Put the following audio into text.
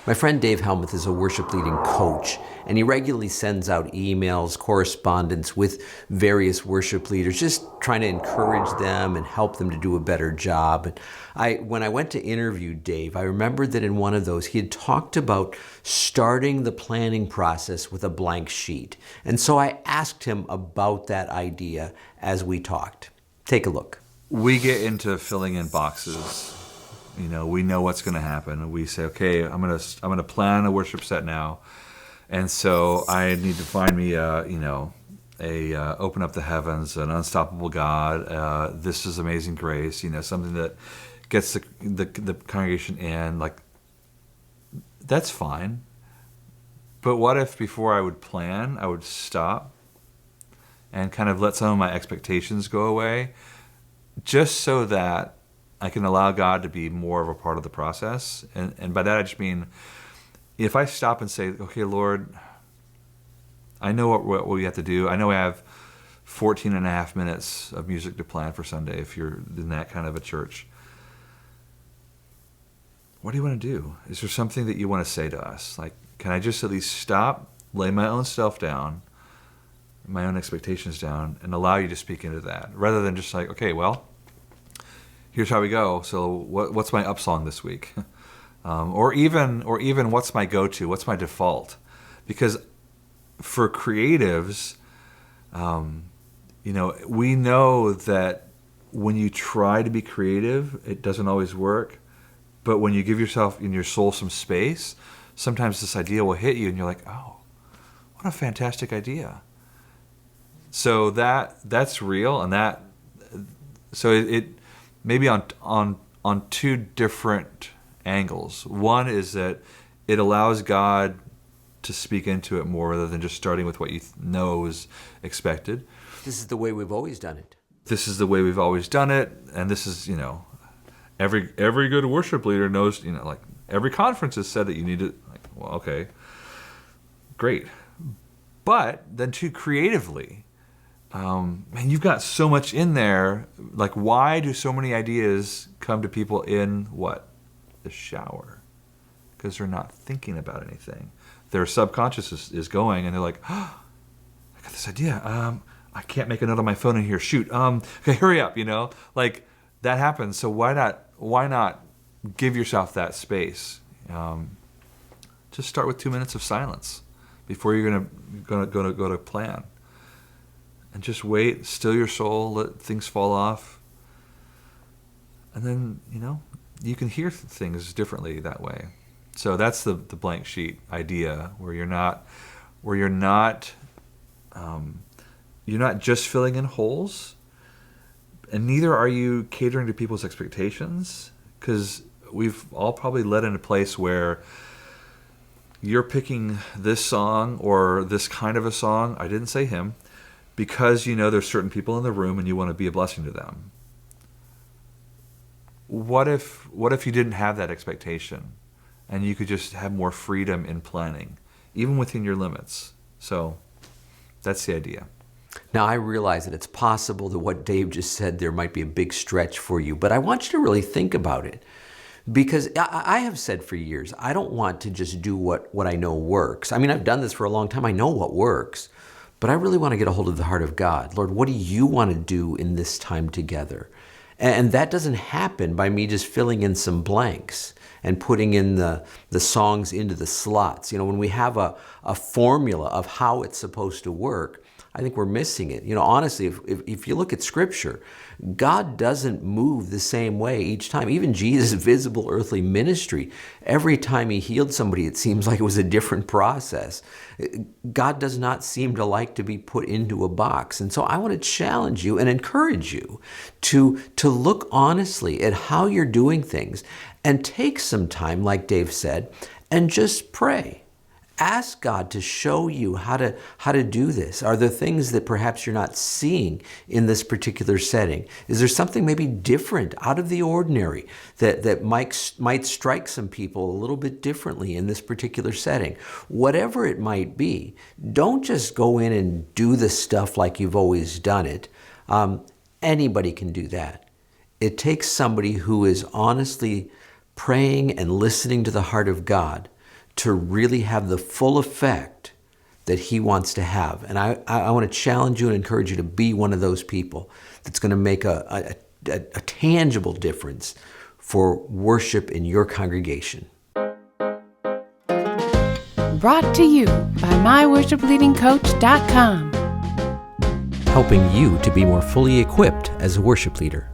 My friend Dave Helmuth is a worship leading coach, and he regularly sends out emails, correspondence with various worship leaders, just trying to encourage them and help them to do a better job. And when I went to interview Dave, I remembered that in one of those, he had talked about starting the planning process with a blank sheet. And so I asked him about that idea as we talked. Take a look. We get into filling in boxes. We know what's going to happen. We say, okay, I'm gonna plan a worship set now, and so I need to find me open up the heavens, an unstoppable God. This is Amazing Grace. Something that gets the congregation in. Like, that's fine. But what if before I would plan, I would stop and kind of let some of my expectations go away, just so that I can allow God to be more of a part of the process. And by that I just mean, if I stop and say, okay, Lord, I know what we have to do. I know I have 14 and a half minutes of music to plan for Sunday if you're in that kind of a church. What do you want to do? Is there something that you want to say to us? Like, can I just at least stop, lay my own self down, my own expectations down, and allow you to speak into that, rather than just like, okay, well, here's how we go. So what's my up song this week? Or even what's my go-to? What's my default? Because for creatives, we know that when you try to be creative, it doesn't always work. But when you give yourself and your soul some space, sometimes this idea will hit you, and you're like, oh, what a fantastic idea. So that's real, and so it maybe on two different angles. One is that it allows God to speak into it more rather than just starting with what you know is expected. This is the way we've always done it. This is the way we've always done it, and this is, every good worship leader knows, like every conference has said that you need to, like, well, okay, great. But then too creatively, man, you've got so much in there. Like, why do so many ideas come to people in what? The shower. Because they're not thinking about anything. Their subconscious is going, and they're like, oh, I got this idea. I can't make a note on my phone in here. Shoot. Okay, hurry up, Like, that happens. So why not give yourself that space? Just start with 2 minutes of silence before you're gonna go to plan. And just wait, still your soul, let things fall off. And then, you can hear things differently that way. So that's the blank sheet idea, where you're not just filling in holes, and neither are you catering to people's expectations, because we've all probably led in a place where you're picking this song or this kind of a song. I didn't say him. Because there's certain people in the room and you want to be a blessing to them. What if you didn't have that expectation and you could just have more freedom in planning, even within your limits? So that's the idea. Now, I realize that it's possible that what Dave just said there might be a big stretch for you, but I want you to really think about it. Because I have said for years, I don't want to just do what I know works. I mean, I've done this for a long time. I know what works. But I really want to get a hold of the heart of God. Lord, what do you want to do in this time together? And that doesn't happen by me just filling in some blanks and putting in the songs into the slots. When we have a formula of how it's supposed to work, I think we're missing it. Honestly, if you look at Scripture, God doesn't move the same way each time. Even Jesus' visible earthly ministry, every time he healed somebody, it seems like it was a different process. God does not seem to like to be put into a box. And so I want to challenge you and encourage you to look honestly at how you're doing things and take some time, like Dave said, and just pray. Ask God to show you how to do this. Are there things that perhaps you're not seeing in this particular setting? Is there something maybe different, out of the ordinary, that might strike some people a little bit differently in this particular setting? Whatever it might be, don't just go in and do the stuff like you've always done it. Anybody can do that. It takes somebody who is honestly praying and listening to the heart of God to really have the full effect that he wants to have. And I want to challenge you and encourage you to be one of those people that's going to make a tangible difference for worship in your congregation. Brought to you by myworshipleadingcoach.com. Helping you to be more fully equipped as a worship leader.